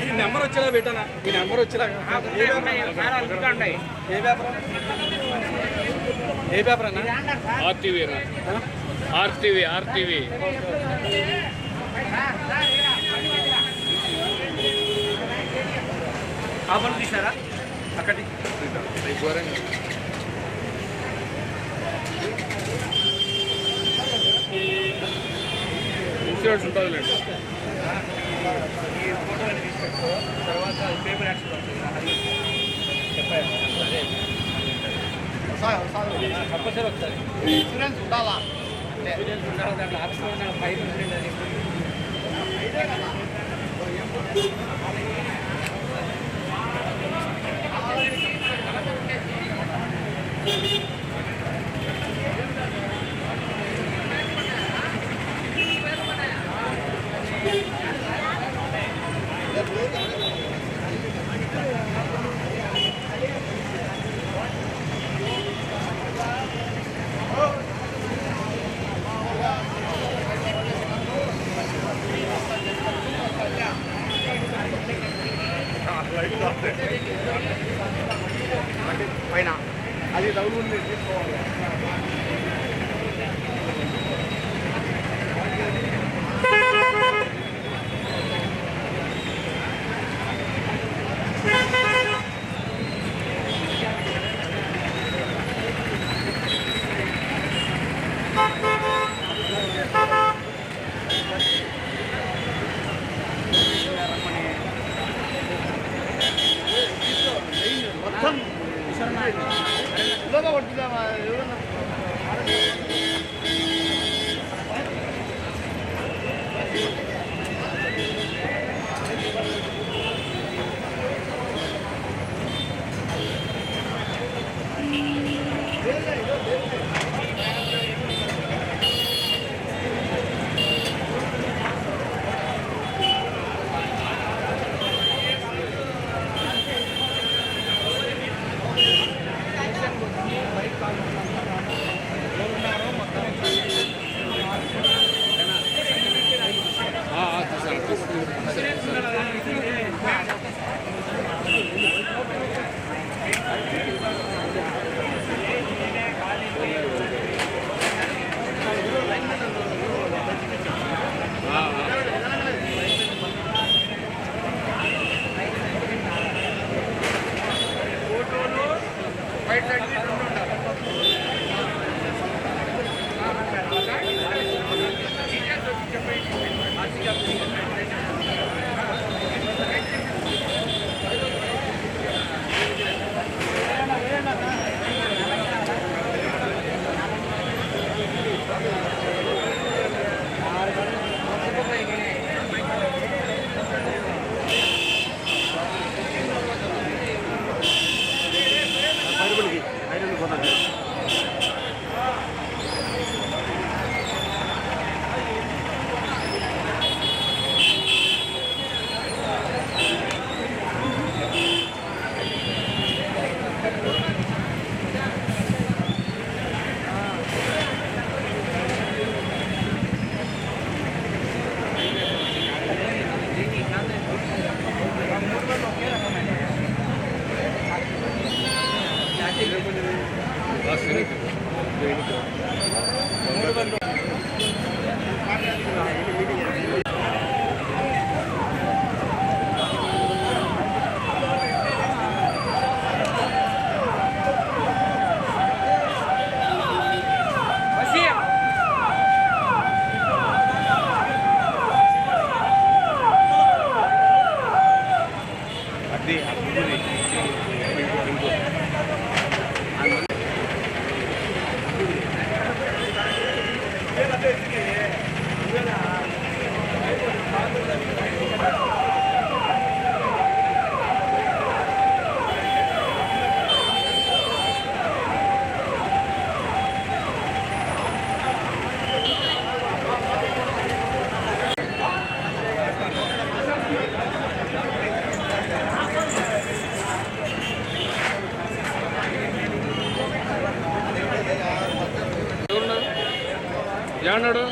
ఈ నెంబర్ వచ్చేలా పెట్టానా? ఈ నెంబర్ వచ్చేలా ఏ పేపర్ అన్నా? ఆర్టీవీ ఆర్టీవీ ఆర్టీవీ ఆ పని తీసారా అక్కడి ఇన్సూరెన్స్ ఉంటుందిలేండి. తర్వాత పేపర్ యాక్షన్ కంపల్సరీ వస్తుంది. ఇన్సూరెన్స్ ఉండాలా? ఇన్సూరెన్స్ ఉండాలి. దాంట్లో ఆఫీస్లో ఉన్న ఫైల్ ఉంటుంది. ఇదే కదా పైన అది డౌన్ తీసుకోవాలి. మొత్తం కొట్టుదామా? ఏమన్నాడు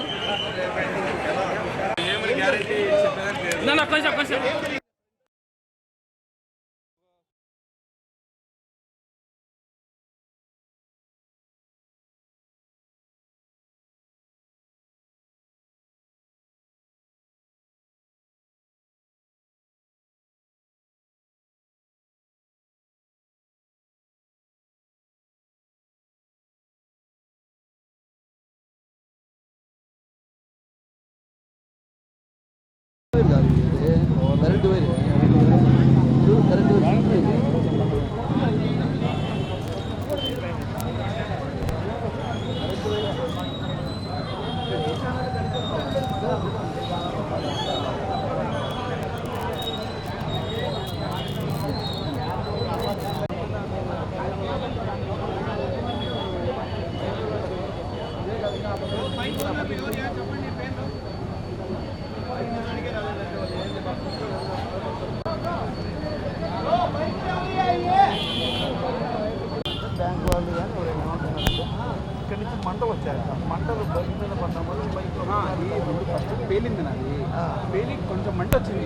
కొంచెం బ్యాంక్ వాళ్ళు కానీ ఎవరైనా ఏమంటున్నారంటే ఇక్కడి నుంచి మంటలు వచ్చాయి. మంటలు బైక్ మీద పడ్డం వల్ల బైక్ ఫస్ట్ పేలింది నాది. పేలి కొంచెం మంట వచ్చింది.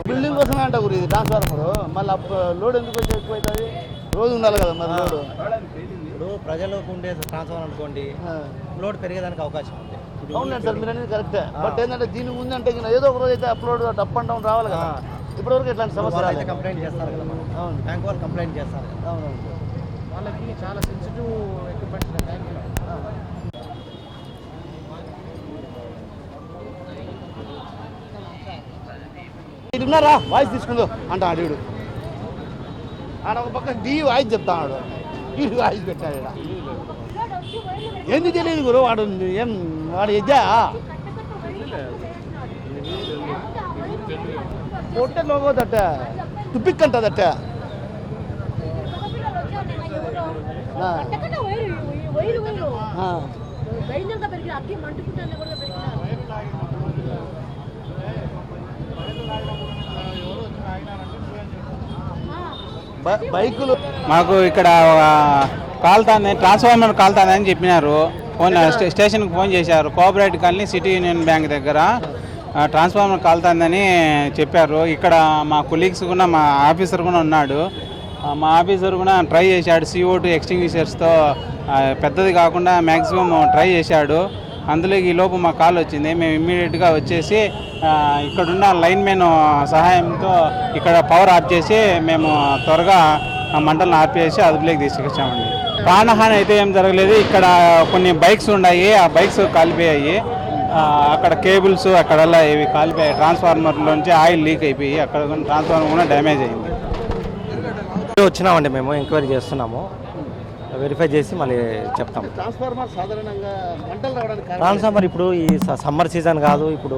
బిల్డింగ్ కోసమే అంట గురి ఇది ట్రాన్స్ఫార్మర్. మళ్ళీ లోడ్ ఎందుకు వచ్చి ఎక్కువ అవుతుంది? రోజు ఉండాలి కదా మరి లోడ్. ఇప్పుడు ప్రజలకు ఉండే ట్రాన్స్ఫార్మర్ అనుకోండి, లోడ్ పెరిగేదానికి అవకాశం ఉంది. అవునండి సార్, మీరు అనేది కరెక్టే. బట్ ఏంటంటే దీని ముందంటే ఏదో ఒక రోజు అయితే అప్లోడ్ అప్ అండ్ డౌన్ రావాలి కదా. ఇప్పటివరకు ఎట్లాంటి సమస్య అయితే కంప్లైంట్ చేస్తారు కదా మనం. అవును, బ్యాంక్ వాళ్ళు కంప్లైంట్ చేస్తారు కదా. అవునవును, వాళ్ళకి చాలా సెన్సిటివ్ ఎక్విప్మెంట్స్ బ్యాంకులో. ఇది ఉన్నారా వాయిస్ తీసుకుందో అంట అడిగుడు. ఆడ ఒక పక్క డి వాయిస్ చెప్తాడు, ఈ వాయిస్ పెట్టాడు. ఇక్కడ ఎందుకు తెలియదు గురు, వాడు ఏం వాడు ఎద్దా పొట్టే లోగోదట తుప్పిక్కంటదట. బైకులు మాకు ఇక్కడ కాలుతాంది, ట్రాన్స్ఫార్మర్ కాలుతాందని చెప్పినారు. స్టేషన్కి ఫోన్ చేశారు. Cooperative colony city union bank దగ్గర ట్రాన్స్ఫార్మర్ కాలుతాందని చెప్పారు. ఇక్కడ మా కొలీగ్స్ కూడా, మా ఆఫీసర్ కూడా ఉన్నాడు. మా ఆఫీసర్ కూడా ట్రై చేశాడు. CO2 ఎక్స్టింగ్విషర్స్తో పెద్దది కాకుండా మ్యాక్సిమం ట్రై చేశాడు. అందులో ఈ లోపు మా కాల్ వచ్చింది. మేము ఇమ్మీడియట్గా వచ్చేసి ఇక్కడున్న లైన్మెన్ సహాయంతో ఇక్కడ పవర్ ఆఫ్ చేసి మేము త్వరగా మంటలను ఆపేసి అదుపులోకి తీసుకొచ్చామండి. ప్రాణహాని అయితే ఏం జరగలేదు. ఇక్కడ కొన్ని బైక్స్ ఉన్నాయి, ఆ బైక్స్ కాలిపోయాయి. అక్కడ కేబుల్స్ అక్కడల్లా ఇవి కాలిపోయాయి. ట్రాన్స్ఫార్మర్లోంచి ఆయిల్ లీక్ అయిపోయి అక్కడ ట్రాన్స్ఫార్మర్ కూడా డ్యామేజ్ అయింది. వచ్చినామండి, మేము ఎంక్వైరీ చేస్తున్నాము. వెరిఫై చేసి మళ్ళీ చెప్తాం. ట్రాన్స్ఫార్మర్ సాధారణంగా మంటలు రావడానికి ట్రాన్స్ఫార్మర్ ఇప్పుడు ఈ సమ్మర్ సీజన్ కాదు. ఇప్పుడు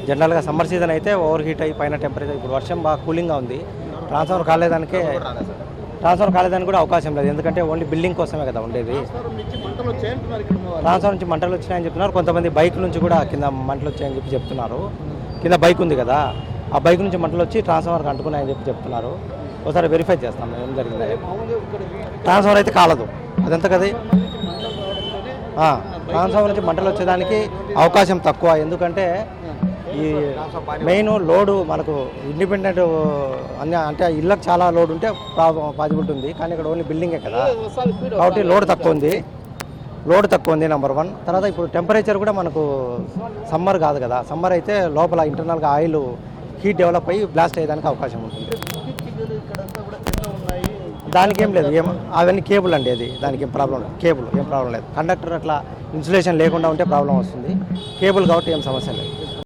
జనరల్గా సమ్మర్ సీజన్ అయితే ఓవర్ హీట్ అయ్యి పైన టెంపరేచర్, ఇప్పుడు వర్షం బాగా కూలింగ్గా ఉంది. ట్రాన్స్ఫార్మర్ కాలేదానికి కూడా అవకాశం లేదు. ఎందుకంటే ఓన్లీ బిల్డింగ్ కోసమే కదా ఉండేది. ట్రాన్స్ఫార్మర్ నుంచి మంటలు వచ్చినాయని చెప్తున్నారు. కొంతమంది బైక్ నుంచి కూడా కింద మంటలు వచ్చాయని చెప్తున్నారు. కింద బైక్ ఉంది కదా, ఆ బైక్ నుంచి మంటలు వచ్చి ట్రాన్స్ఫార్మర్కి అంటుకున్నాయని చెప్తున్నారు. ఒకసారి వెరిఫై చేస్తాం ఏం జరిగింది. ట్రాన్స్ఫార్మర్ అయితే కాలదు, అదంతా కదా. ట్రాన్స్ఫార్మర్ నుంచి మంటలు వచ్చేదానికి అవకాశం తక్కువ. ఎందుకంటే ఈ మెయిన్ లోడు మనకు ఇండిపెండెంట్ అంటే ఇళ్ళకి చాలా లోడ్ ఉంటే పాజిబిలిటీ ఉంది. కానీ ఇక్కడ ఓన్లీ బిల్డింగే కదా, కాబట్టి లోడ్ తక్కువ ఉంది నెంబర్ 1. తర్వాత ఇప్పుడు టెంపరేచర్ కూడా మనకు సమ్మర్ కాదు కదా. సమ్మర్ అయితే లోపల ఇంటర్నల్గా ఆయిల్ హీట్ డెవలప్ అయ్యి బ్లాస్ట్ అయ్యేదానికి అవకాశం ఉంటుంది. దానికి ఏం లేదు, అవన్నీ కేబుల్ అండి. అది దానికి ఏం ప్రాబ్లం లేదు. కేబుల్ ఏం ప్రాబ్లం లేదు. కండక్టర్ అట్లా ఇన్సులేషన్ లేకుండా ఉంటే ప్రాబ్లం వస్తుంది. కేబుల్ కాబట్టి ఏం సమస్య లేదు.